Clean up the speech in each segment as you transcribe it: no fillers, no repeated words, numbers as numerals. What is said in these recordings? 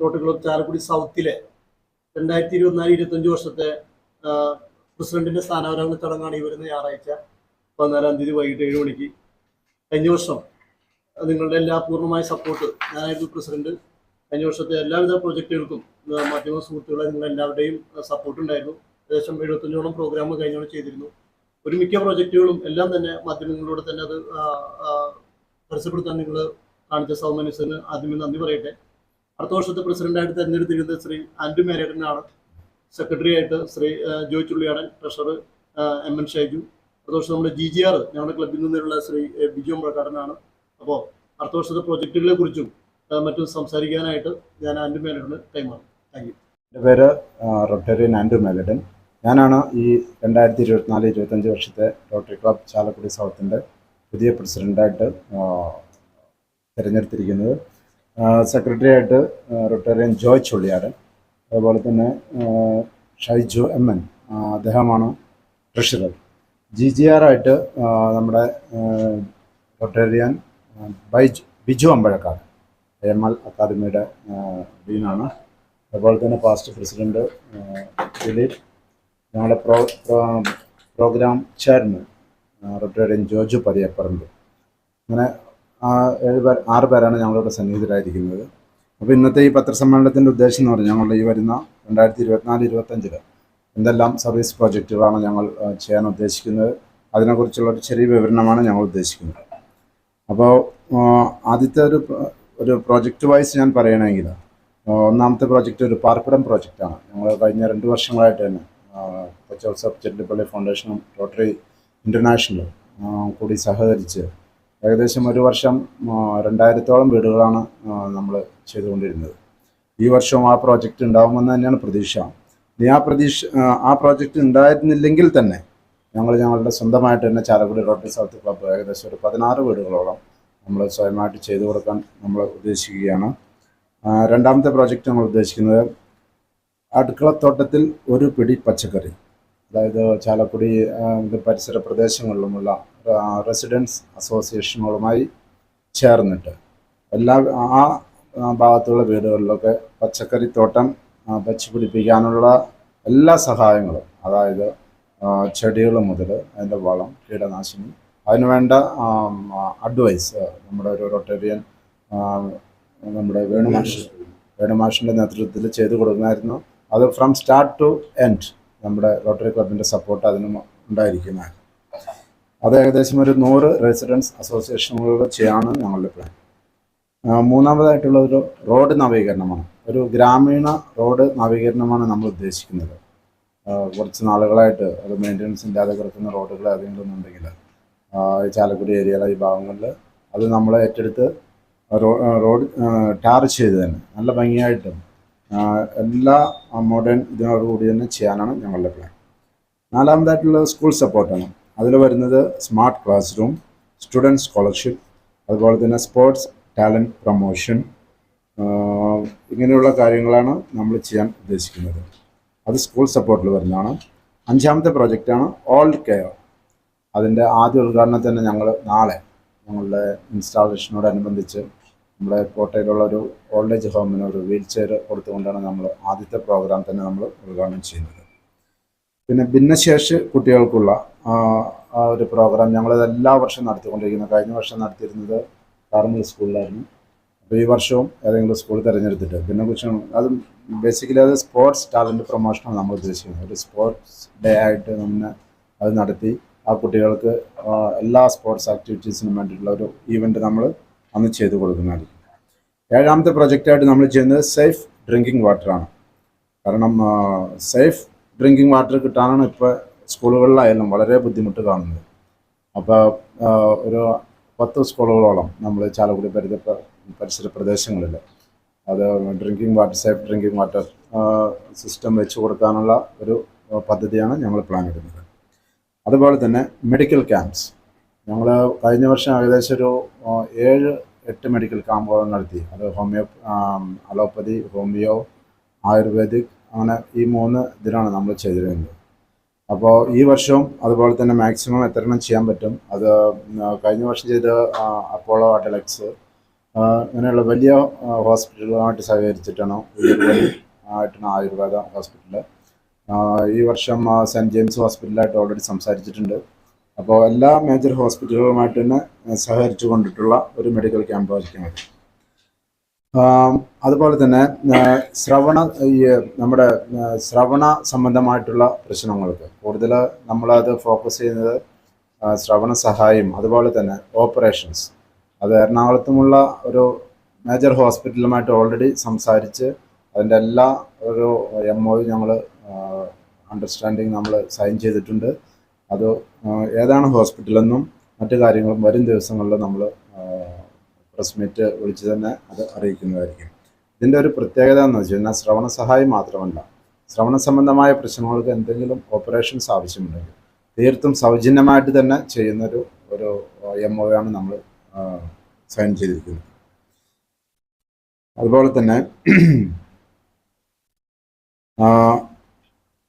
Rotary club Chalakudy സൗത്തിലെ 2024-25 വർഷത്തെ പ്രസിഡന്റിന്റെ സ്ഥാനാരോഹണ ചടങ്ങാണ് ഈ വരുന്ന ഞായറാഴ്ച 14-ാം തീയതി വൈകിട്ട് 7 മണിക്ക്. കഴിഞ്ഞ വർഷം നിങ്ങളുടെ എല്ലാ പൂർണ്ണമായ സപ്പോർട്ട്, ഞാനായിരുന്നു പ്രസിഡന്റ്. കഴിഞ്ഞ വർഷത്തെ എല്ലാവിധ പ്രൊജക്റ്റുകൾക്കും മാധ്യമ സുഹൃത്തുക്കളെ നിങ്ങളെല്ലാവരുടെയും സപ്പോർട്ട് ഉണ്ടായിരുന്നു. ഏകദേശം 75ഓളം പ്രോഗ്രാം കഴിഞ്ഞോളം ചെയ്തിരുന്നു. ഒരു മിക്ക പ്രോജക്റ്റുകളും എല്ലാം തന്നെ മാധ്യമങ്ങളിലൂടെ തന്നെ അത് പരസ്യപ്പെടുത്താൻ നിങ്ങൾ കാണിച്ച സൗമനസ്സിന് ആദ്യമേ നന്ദി പറയട്ടെ. അടുത്ത വർഷത്തെ പ്രസിഡന്റായിട്ട് തെരഞ്ഞെടുത്തിരിക്കുന്നത് ശ്രീ ആൻഡ്രു മേരേട്ടനാണ്. സെക്രട്ടറി ആയിട്ട് ശ്രീ ജോയ് ചുള്ളിയാടൻ, ട്രഷറർ MN ഷൈജു. അടുത്ത വർഷം നമ്മുടെ GGR ഞങ്ങളുടെ ക്ലബിൽ നിന്നുള്ള ശ്രീ ബിജു അമ്പ്രക്കാടനാണ്. അപ്പോൾ അടുത്ത വർഷത്തെ പ്രോജക്റ്റുകളെ കുറിച്ചും മറ്റും സംസാരിക്കാനായിട്ട് ഞാൻ ആൻഡ്രു മേലഡന് കൈമാറും. Thank you. എൻ്റെ പേര് റോട്ടേറിയൻ ആൻഡ്രു മേലഡൻ. ഞാനാണ് ഈ 2024-25 വർഷത്തെ റോട്ടറി ക്ലബ് ചാലക്കുടി സൗത്തിൻ്റെ പുതിയ പ്രസിഡൻ്റായിട്ട് തിരഞ്ഞെടുത്തിരിക്കുന്നത്. സെക്രട്ടറി ആയിട്ട് റോട്ടേറിയൻ ജോയ് ചുള്ളിയാടൻ, അതുപോലെ തന്നെ ഷൈജു MN അദ്ദേഹമാണ് ട്രഷറർ. GGR ആയിട്ട് നമ്മുടെ റോട്ടേറിയൻ ബിജു അമ്പഴക്കാട്, AML അക്കാദമിയുടെ ഡീനാണ്. അതുപോലെ തന്നെ പാസ്റ്റ് പ്രസിഡന്റ് ദിലീപ്, ഞങ്ങളുടെ പ്രോഗ്രാം ചെയർമാൻ റോട്ടേറിയൻ ജോജു പതിയപ്പറമ്പ്. അങ്ങനെ 6 പേരാണ് ഞങ്ങളുടെ സന്നിഹിതരായിരിക്കുന്നത്. അപ്പോൾ ഇന്നത്തെ ഈ പത്രസമ്മേളനത്തിൻ്റെ ഉദ്ദേശം എന്ന് പറഞ്ഞാൽ ഞങ്ങളുടെ ഈ വരുന്ന 2024-25 എന്തെല്ലാം സർവീസ് പ്രോജക്റ്റുകളാണ് ഞങ്ങൾ ചെയ്യാൻ ഉദ്ദേശിക്കുന്നത്, അതിനെക്കുറിച്ചുള്ളൊരു ചെറിയ വിവരണമാണ് ഞങ്ങൾ ഉദ്ദേശിക്കുന്നത്. അപ്പോൾ ആദ്യത്തെ ഒരു പ്രോജക്റ്റ് വൈസ് ഞാൻ പറയുകയാണെങ്കിൽ, ഒന്നാമത്തെ പ്രോജക്റ്റ് ഒരു പാർപ്പിടം പ്രോജക്റ്റാണ്. ഞങ്ങൾ കഴിഞ്ഞ 2 വർഷങ്ങളായിട്ട് തന്നെ കൊച്ചി ഔസേപ്പ് ചെട്ടിപ്പള്ളി ഫൗണ്ടേഷനും റോട്ടറി ഇൻ്റർനാഷണലും കൂടി സഹകരിച്ച് ഏകദേശം ഒരു വർഷം 2000-ഓളം വീടുകളാണ് നമ്മൾ ചെയ്തുകൊണ്ടിരുന്നത്. ഈ വർഷവും ആ പ്രോജക്റ്റ് ഉണ്ടാകുമെന്ന് തന്നെയാണ് പ്രതീക്ഷ. ഇനി ആ പ്രോജക്റ്റ് ഉണ്ടായിരുന്നില്ലെങ്കിൽ തന്നെ ഞങ്ങളുടെ സ്വന്തമായിട്ട് തന്നെ ചാലക്കുടി റോട്ടറി സൗത്ത് ക്ലബ്ബ് ഏകദേശം ഒരു 16 വീടുകളോളം നമ്മൾ സ്വയമായിട്ട് ചെയ്തു കൊടുക്കാൻ നമ്മൾ ഉദ്ദേശിക്കുകയാണ്. രണ്ടാമത്തെ പ്രോജക്റ്റ് നമ്മൾ ഉദ്ദേശിക്കുന്നത് അടുക്കളത്തോട്ടത്തിൽ ഒരു പിടി പച്ചക്കറി, അതായത് ചാലക്കുടി പരിസര പ്രദേശങ്ങളിലുമുള്ള റെസിഡൻസ് അസോസിയേഷനുകളുമായി ചേർന്നിട്ട് ആ ഭാഗത്തുള്ള വീടുകളിലൊക്കെ പച്ചക്കറിത്തോട്ടം വച്ച് പിടിപ്പിക്കാനുള്ള എല്ലാ സഹായങ്ങളും, അതായത് ചെടികൾ മുതൽ അതിൻ്റെ വളം, കീടനാശിനി, അതിനുവേണ്ട അഡ്വൈസ് നമ്മുടെ ഒരു റോട്ടേറിയൻ നമ്മുടെ വേണുമാഷിൻ്റെ നേതൃത്വത്തിൽ ചെയ്തു കൊടുക്കുമായിരുന്നു. അത് ഫ്രം സ്റ്റാർട്ട് ടു എൻഡ് നമ്മുടെ റോട്ടറി ക്ലബിൻ്റെ സപ്പോർട്ട് അതിനും ഉണ്ടായിരിക്കുന്നതാണ്. അത് ഏകദേശം ഒരു 100 റെസിഡൻസ് അസോസിയേഷനുകൾ ചെയ്യാനാണ് ഞങ്ങളുടെ പ്ലാൻ. മൂന്നാമതായിട്ടുള്ള ഒരു റോഡ് നവീകരണമാണ്. ഒരു ഗ്രാമീണ റോഡ് നവീകരണമാണ് നമ്മൾ ഉദ്ദേശിക്കുന്നത്. കുറച്ച് നാളുകളായിട്ട് അത് മെയിൻ്റനൻസ് ഇല്ലാതെ കിടക്കുന്ന റോഡുകൾ ഏതെങ്കിലും ഉണ്ടെങ്കിൽ ചാലക്കുടി ഏരിയയിലെ ഈ ഭാഗങ്ങളിൽ അത് നമ്മൾ ഏറ്റെടുത്ത് റോഡ് ടാർ ചെയ്ത് തന്നെ നല്ല ഭംഗിയായിട്ട് എല്ലാ മോഡേൺ ഇതിനോടുകൂടി തന്നെ ചെയ്യാനാണ് ഞങ്ങളുടെ പ്ലാൻ. നാലാമതായിട്ടുള്ളത് സ്കൂൾ സപ്പോർട്ടാണ്. അതിൽ വരുന്നത് smart class room, student scholarship, അതുപോലെ തന്നെ സ്പോർട്സ് ടാലൻറ്റ് പ്രൊമോഷൻ, ഇങ്ങനെയുള്ള കാര്യങ്ങളാണ് നമ്മൾ ചെയ്യാൻ ഉദ്ദേശിക്കുന്നത്. അത് സ്കൂൾ സപ്പോർട്ടിൽ വരുന്നതാണ്. 5ാമത്തെ പ്രോജക്റ്റാണ് ഓൾഡ് കെയർ. അതിൻ്റെ ആദ്യ ഉദ്ഘാടനം തന്നെ ഞങ്ങൾ നാളെ ഞങ്ങളുടെ ഇൻസ്റ്റാളേഷനോടനുബന്ധിച്ച് നമ്മുടെ കോട്ടയിലുള്ള ഒരു ഓൾഡ് ഏജ് ഹോമിന് ഒരു വീൽ ചെയർ കൊടുത്തുകൊണ്ടാണ് നമ്മൾ ആദ്യത്തെ പ്രോഗ്രാം തന്നെ നമ്മൾ ഉദ്ഘാടനം ചെയ്യുന്നത്. പിന്നെ ഭിന്നശേഷി കുട്ടികൾക്കുള്ള ഒരു പ്രോഗ്രാം ഞങ്ങളത് എല്ലാ വർഷവും നടത്തിക്കൊണ്ടിരിക്കുന്നത്. കഴിഞ്ഞ വർഷം നടത്തിയിരുന്നത് കാർമൽ സ്കൂളിലായിരുന്നു. അപ്പോൾ ഈ വർഷവും ഏതെങ്കിലും സ്കൂൾ തിരഞ്ഞെടുത്തിട്ട് ഭിന്നശേഷി, അത് ബേസിക്കലി അത് സ്പോർട്സ് ടാലൻറ്റ് പ്രൊമോഷനാണ് നമ്മൾ ഉദ്ദേശിക്കുന്നത്. ഒരു സ്പോർട്സ് ഡേ ആയിട്ട് നമ്മൾ അത് നടത്തി ആ കുട്ടികൾക്ക് എല്ലാ സ്പോർട്സ് ആക്ടിവിറ്റീസിനും വേണ്ടിയിട്ടുള്ള ഒരു ഈവൻറ്റ് നമ്മൾ അന്ന് ചെയ്തു കൊടുക്കുന്നതായിരിക്കും. 7ാമത്തെ പ്രൊജക്റ്റായിട്ട് നമ്മൾ ചെയ്യുന്നത് സേഫ് ഡ്രിങ്കിങ് വാട്ടറാണ്. കാരണം സേഫ് ഡ്രിങ്കിങ് വാട്ടർ കിട്ടാനാണ് ഇപ്പോൾ സ്കൂളുകളിലായാലും വളരെ ബുദ്ധിമുട്ട് കാണുന്നത്. അപ്പോൾ ഒരു 10 സ്കൂളുകളോളം നമ്മൾ ചാലക്കുടി പരിസര പ്രദേശങ്ങളിൽ അത് സേഫ് ഡ്രിങ്കിങ് വാട്ടർ സിസ്റ്റം വെച്ച് കൊടുക്കാനുള്ള ഒരു പദ്ധതിയാണ് ഞങ്ങൾ പ്ലാൻ ഇടുന്നത്. അതുപോലെ തന്നെ മെഡിക്കൽ ക്യാമ്പ്സ് ഞങ്ങൾ കഴിഞ്ഞ വർഷം ഏകദേശം ഒരു 7-8 മെഡിക്കൽ ക്യാമ്പുകൾ നടത്തി. അത് അലോപ്പതി, ഹോമിയോ, ആയുർവേദിക്, അങ്ങനെ ഈ 3 ഇതിനാണ് നമ്മൾ ചെയ്തിരുന്നത്. അപ്പോൾ ഈ വർഷവും അതുപോലെ തന്നെ മാക്സിമം എത്രണ്ണം ചെയ്യാൻ പറ്റും. അത് കഴിഞ്ഞ വർഷം ചെയ്ത് അപ്പോളോ അഡലക്സ്, ഇങ്ങനെയുള്ള വലിയ ഹോസ്പിറ്റലുകളുമായിട്ട് സഹകരിച്ചിട്ടാണ് ഉയർവഴി ആയിട്ടാണ് ആയുർവേദ ഹോസ്പിറ്റൽ. ഈ വർഷം സെൻറ്റ് ജെയിംസ് ഹോസ്പിറ്റലായിട്ട് ഓൾറെഡി സംസാരിച്ചിട്ടുണ്ട്. അപ്പോൾ എല്ലാ മേജർ ഹോസ്പിറ്റലുകളുമായിട്ട് തന്നെ സഹകരിച്ചു കൊണ്ടിട്ടുള്ള ഒരു മെഡിക്കൽ ക്യാമ്പായിരിക്കും അത്. അതുപോലെ തന്നെ നമ്മുടെ ശ്രവണ സംബന്ധമായിട്ടുള്ള പ്രശ്നങ്ങൾക്ക് കൂടുതൽ നമ്മളത് ഫോക്കസ് ചെയ്യുന്നത് ശ്രവണ സഹായം, അതുപോലെ തന്നെ ഓപ്പറേഷൻസ്. അത് എറണാകുളത്തുമുള്ള ഒരു മേജർ ഹോസ്പിറ്റലുമായിട്ട് ഓൾറെഡി സംസാരിച്ച് അതിൻ്റെ എല്ലാ ഒരു MOU ഞങ്ങൾ അണ്ടർസ്റ്റാൻഡിങ് നമ്മൾ സൈൻ ചെയ്തിട്ടുണ്ട്. അത് ഏതാണ് ഹോസ്പിറ്റലെന്നും മറ്റു കാര്യങ്ങളും വരും ദിവസങ്ങളിൽ നമ്മൾ പ്രസ് മീറ്റ് വിളിച്ച് തന്നെ അത് അറിയിക്കുന്നതായിരിക്കും. ഇതിൻ്റെ ഒരു പ്രത്യേകത എന്ന് വെച്ച് കഴിഞ്ഞാൽ ശ്രവണ സഹായം മാത്രമല്ല, ശ്രവണ സംബന്ധമായ പ്രശ്നങ്ങൾക്ക് എന്തെങ്കിലും ഓപ്പറേഷൻസ് ആവശ്യമുണ്ടെങ്കിൽ തീർത്തും സൗജന്യമായിട്ട് തന്നെ ചെയ്യുന്നൊരു MOU ആണ് നമ്മൾ സൈൻ ചെയ്തിരിക്കുന്നത്. അതുപോലെ തന്നെ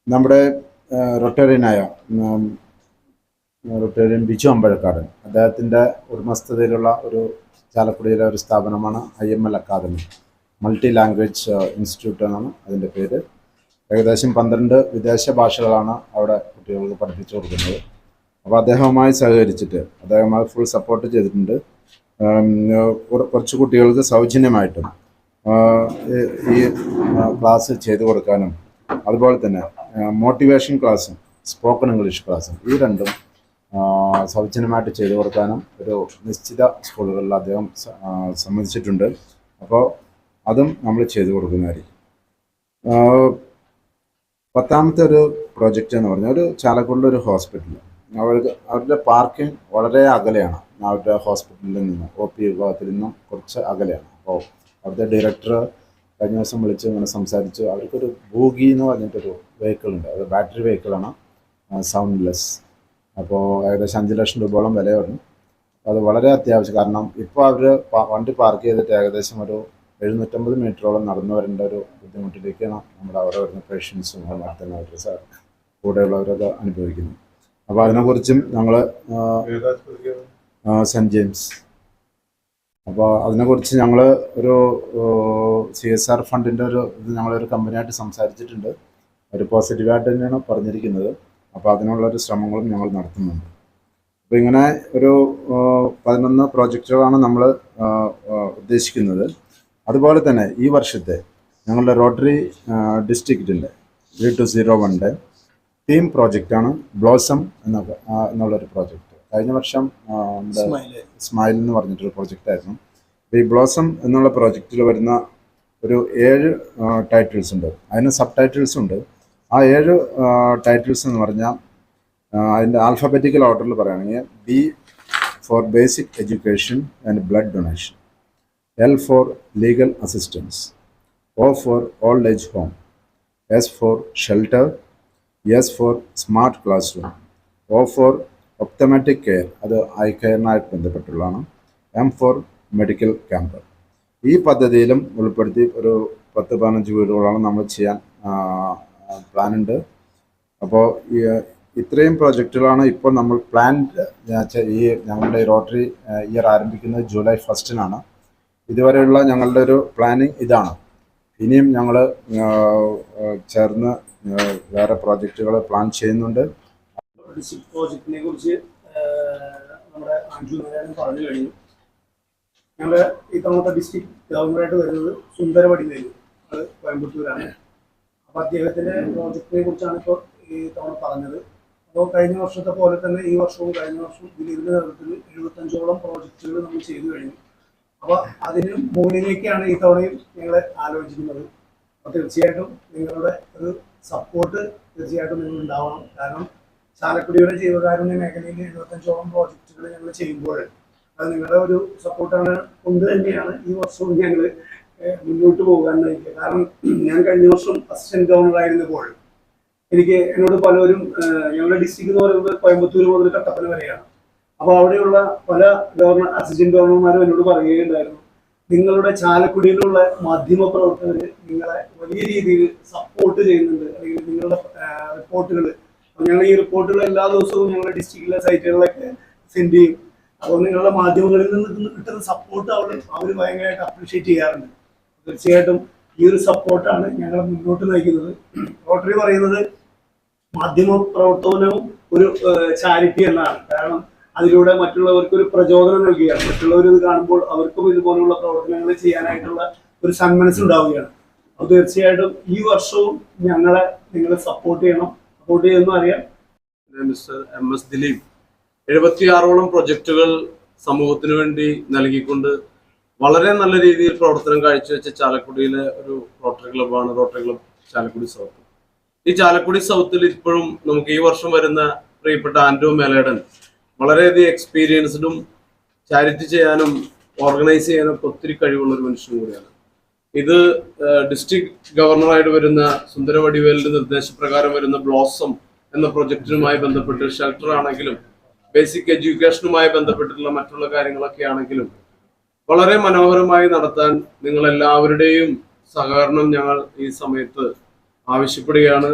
നമ്മുടെ റൊട്ടേറിയനായ ബിജു അമ്പഴക്കാടൻ, അദ്ദേഹത്തിൻ്റെ ഉടമസ്ഥതയിലുള്ള ഒരു ചാലക്കുടിയിലെ ഒരു സ്ഥാപനമാണ് IML academy, multi language institute എന്നാണ് അതിൻ്റെ പേര്. ഏകദേശം 12 വിദേശ ഭാഷകളാണ് അവിടെ കുട്ടികൾക്ക് പഠിപ്പിച്ചു കൊടുക്കുന്നത്. അപ്പോൾ അദ്ദേഹവുമായി സഹകരിച്ചിട്ട് അദ്ദേഹം ഫുൾ സപ്പോർട്ട് ചെയ്തിട്ടുണ്ട്. കുറച്ച് കുട്ടികൾക്ക് സൗജന്യമായിട്ടും ഈ ക്ലാസ് ചെയ്തു കൊടുക്കാനും, അതുപോലെ തന്നെ മോട്ടിവേഷൻ ക്ലാസ്സും സ്പോക്കൺ ഇംഗ്ലീഷ് ക്ലാസ്സും ഈ രണ്ടും സൗജന്യമായിട്ട് ചെയ്തു കൊടുക്കാനും ഒരു നിശ്ചിത സ്കൂളുകളിൽ അദ്ദേഹം സമ്മതിച്ചിട്ടുണ്ട്. അപ്പോൾ അതും നമ്മൾ ചെയ്തു കൊടുക്കുന്നതായിരിക്കും. 10ാമത്തെ ഒരു പ്രോജക്റ്റ് എന്ന് പറഞ്ഞാൽ ഒരു ചാലക്കുടിയിലെ ഒരു ഹോസ്പിറ്റൽ, അവരുടെ പാർക്കിംഗ് വളരെ അകലെയാണ് അവരുടെ ഹോസ്പിറ്റലിൽ നിന്നും, OP വിഭാഗത്തിൽ നിന്നും കുറച്ച് അകലെയാണ്. അപ്പോൾ അവിടുത്തെ ഡയറക്ടർ കഴിഞ്ഞ ദിവസം വിളിച്ച് ഇങ്ങനെ സംസാരിച്ചു. അവർക്കൊരു ബൂഗി എന്ന് പറഞ്ഞിട്ടൊരു വെഹിക്കിൾ ഉണ്ട്, അത് ബാറ്ററി വെഹിക്കിളാണ്, സൗണ്ട്ലെസ്. അപ്പോൾ ഏകദേശം 5 ലക്ഷം രൂപയോളം വില വരും. അത് വളരെ അത്യാവശ്യം, കാരണം ഇപ്പോൾ അവർ വണ്ടി പാർക്ക് ചെയ്തിട്ട് ഏകദേശം ഒരു 750 മീറ്ററോളം നടന്നു വരേണ്ട ഒരു ബുദ്ധിമുട്ടിലേക്കാണ് അവിടെ വരുന്ന പേഷ്യൻസും അതുപോലെ തന്നെ അവരുടെ കൂടെയുള്ളവരൊക്കെ അനുഭവിക്കുന്നത്. അപ്പോൾ അതിനെക്കുറിച്ചും ഞങ്ങൾ സെൻറ്റ് ജെയിംസ്, അപ്പോൾ അതിനെക്കുറിച്ച് ഞങ്ങൾ ഒരു CSR ഫണ്ടിൻ്റെ ഇത് ഞങ്ങളൊരു കമ്പനിയായിട്ട് സംസാരിച്ചിട്ടുണ്ട്. ഒരു പോസിറ്റീവായിട്ട് തന്നെയാണ് പറഞ്ഞിരിക്കുന്നത്. അപ്പോൾ അതിനുള്ളൊരു ശ്രമങ്ങളും ഞങ്ങൾ നടത്തുന്നുണ്ട്. അപ്പോൾ ഇങ്ങനെ ഒരു 11 പ്രോജക്റ്റുകളാണ് നമ്മൾ ഉദ്ദേശിക്കുന്നത്. അതുപോലെ തന്നെ ഈ വർഷത്തെ ഞങ്ങളുടെ റോട്ടറി ഡിസ്ട്രിക്റ്റിൻ്റെ 3201 തീം പ്രോജക്റ്റാണ് ബ്ലോസം എന്നുള്ളൊരു പ്രോജക്റ്റ്. കഴിഞ്ഞ വർഷം സ്മൈൽ എന്ന് പറഞ്ഞിട്ടൊരു പ്രോജക്റ്റായിരുന്നു. അപ്പോൾ ഈ ബ്ലോസം എന്നുള്ള പ്രോജക്റ്റിൽ വരുന്ന ഒരു 7 ടൈറ്റിൽസ് ഉണ്ട്, അതിന് സബ് ടൈറ്റിൽസ് ഉണ്ട്. ആ 7 ടൈറ്റിൽസ് എന്ന് പറഞ്ഞാൽ അതിൻ്റെ ആൽഫബറ്റിക്കൽ ഓർഡറിൽ പറയുകയാണെങ്കിൽ B for basic education and blood donation, L for legal assistance, O for old age home, S for shelter, S for smart classroom, O for optometric care, അത് eye കെയറിനായിട്ട് ബന്ധപ്പെട്ടുള്ളതാണ്, M for മെഡിക്കൽ ക്യാമ്പ്. ഈ പദ്ധതിയിലും ഉൾപ്പെടുത്തി ഒരു 10-15 വീടുകളാണ് നമ്മൾ ചെയ്യാൻ പ്ലാനുണ്ട്. അപ്പോൾ ഇത്രയും പ്രോജക്റ്റുകളാണ് ഇപ്പോൾ നമ്മൾ പ്ലാൻഡ്. ഈ ഞങ്ങളുടെ റോട്ടറി ഇയർ ആരംഭിക്കുന്നത് ജൂലൈ 1 ഇതുവരെയുള്ള ഞങ്ങളുടെ ഒരു പ്ലാനിങ് ഇതാണ്. ഇനിയും ഞങ്ങൾ ചേർന്ന് വേറെ പ്രോജക്റ്റുകൾ പ്ലാൻ ചെയ്യുന്നുണ്ട്. പ്രോജക്റ്റിനെ കുറിച്ച് നമ്മുടെ ആൻഡ്രു പറഞ്ഞു കഴിഞ്ഞു. ഞങ്ങളുടെ ഈ തവണത്തെ ഡിസ്ട്രിക്ട് ഗവർണറായിട്ട് വരുന്നത് സുന്ദരപടി നേരു, അത് കോയമ്പത്തൂരാണ്. അപ്പോൾ അദ്ദേഹത്തിൻ്റെ പ്രോജക്റ്റിനെ കുറിച്ചാണ് ഇപ്പോൾ ഈ തവണ പറഞ്ഞത്. അപ്പോൾ കഴിഞ്ഞ വർഷത്തെ പോലെ തന്നെ ഈ വർഷവും കഴിഞ്ഞ വർഷവും ദിലീപിൻ്റെ നേതൃത്വത്തിൽ 75ഓളം പ്രോജക്റ്റുകൾ നമ്മൾ ചെയ്തു കഴിഞ്ഞു. അപ്പോൾ അതിന് മുകളിലേക്കാണ് ഈ തവണയും ഞങ്ങൾ ആലോചിക്കുന്നത്. അപ്പോൾ തീർച്ചയായിട്ടും നിങ്ങളുടെ ഒരു സപ്പോർട്ട് തീർച്ചയായിട്ടും നിങ്ങൾ ഉണ്ടാവണം. കാരണം ചാലക്കുടിയുടെ ജീവകാരുണ്യ മേഖലയിൽ 75ഓളം പ്രോജക്റ്റുകൾ ഞങ്ങൾ ചെയ്യുമ്പോൾ അത് നിങ്ങളുടെ ഒരു സപ്പോർട്ടാണ് കൊണ്ട് തന്നെയാണ് ഈ വർഷവും ഞങ്ങൾ മുന്നോട്ട് പോകാൻ നയിക്കുക. കാരണം ഞാൻ കഴിഞ്ഞ വർഷം അസിസ്റ്റന്റ് ഗവർണർ ആയിരുന്നപ്പോൾ എന്നോട് പലരും, ഞങ്ങളുടെ ഡിസ്ട്രിക്ട് എന്ന് പറയുന്നത് കോയമ്പത്തൂർ മുതൽ കട്ടപ്പന വരെയാണ്. അപ്പോൾ അവിടെയുള്ള പല അസിസ്റ്റന്റ് ഗവർണർമാരും എന്നോട് പറയുകയുണ്ടായിരുന്നു, നിങ്ങളുടെ ചാലക്കുടിയിലുള്ള മാധ്യമ പ്രവർത്തകർ നിങ്ങളെ വലിയ രീതിയിൽ സപ്പോർട്ട് ചെയ്യുന്നുണ്ട്, അല്ലെങ്കിൽ നിങ്ങളുടെ റിപ്പോർട്ടുകൾ, ഞങ്ങൾ ഈ റിപ്പോർട്ടുകൾ എല്ലാ ദിവസവും ഞങ്ങളുടെ ഡിസ്ട്രിക്റ്റിലെ സൈറ്റുകളിലൊക്കെ സെൻഡ് ചെയ്യും. അപ്പോൾ നിങ്ങളുടെ മാധ്യമങ്ങളിൽ നിന്ന് കിട്ടുന്ന സപ്പോർട്ട് അവർ ഭയങ്കരമായിട്ട് അപ്രീഷിയേറ്റ് ചെയ്യാറുണ്ട്. തീർച്ചയായിട്ടും ഈ ഒരു സപ്പോർട്ടാണ് ഞങ്ങളെ മുന്നോട്ട് നയിക്കുന്നത്. റോട്ടറി പറയുന്നത് മാധ്യമ പ്രവർത്തനവും ഒരു ചാരിറ്റി എന്നാണ്. കാരണം അതിലൂടെ മറ്റുള്ളവർക്ക് ഒരു പ്രചോദനം നൽകുകയാണ്. മറ്റുള്ളവർ ഇത് കാണുമ്പോൾ അവർക്കും ഇതുപോലുള്ള പ്രവർത്തനങ്ങൾ ചെയ്യാനായിട്ടുള്ള ഒരു സന്മനസ്സുണ്ടാവുകയാണ്. അപ്പോൾ തീർച്ചയായിട്ടും ഈ വർഷവും നിങ്ങളെ സപ്പോർട്ട് ചെയ്യുമെന്ന് അറിയാം. മിസ്റ്റർ MS ദിലീപ് 76ഓളം പ്രൊജക്ടുകൾ സമൂഹത്തിന് വേണ്ടി നൽകിക്കൊണ്ട് വളരെ നല്ല രീതിയിൽ പ്രവർത്തനം കാഴ്ചവെച്ച ചാലക്കുടിയിലെ ഒരു റോട്ടറി ക്ലബ്ബാണ് റോട്ടറി ക്ലബ്ബ് ചാലക്കുടി സൗത്ത്. ഈ ചാലക്കുടി സൗത്തിൽ ഇപ്പോഴും നമുക്ക് ഈ വർഷം വരുന്ന പ്രിയപ്പെട്ട ആൻഡ്രൂ മേലേടൻ വളരെയധികം എക്സ്പീരിയൻസ്ഡും ചാരിറ്റി ചെയ്യാനും ഓർഗനൈസ് ചെയ്യാനും ഒത്തിരി കഴിവുള്ള ഒരു മനുഷ്യനും കൂടിയാണ്. ഇത് ഡിസ്ട്രിക്ട് ഗവർണറായിട്ട് വരുന്ന സുന്ദരവടിവേലിന്റെ നിർദ്ദേശപ്രകാരം വരുന്ന ബ്ലോസം എന്ന പ്രൊജക്ടിനുമായി ബന്ധപ്പെട്ട് ഷെൽട്ടർ ആണെങ്കിലും ബേസിക് എഡ്യൂക്കേഷനുമായി ബന്ധപ്പെട്ടിട്ടുള്ള മറ്റുള്ള കാര്യങ്ങളൊക്കെ ആണെങ്കിലും വളരെ മനോഹരമായി നടത്താൻ നിങ്ങൾ എല്ലാവരുടെയും സഹകരണം ഞങ്ങൾ ഈ സമയത്ത് ആവശ്യപ്പെടുകയാണ്.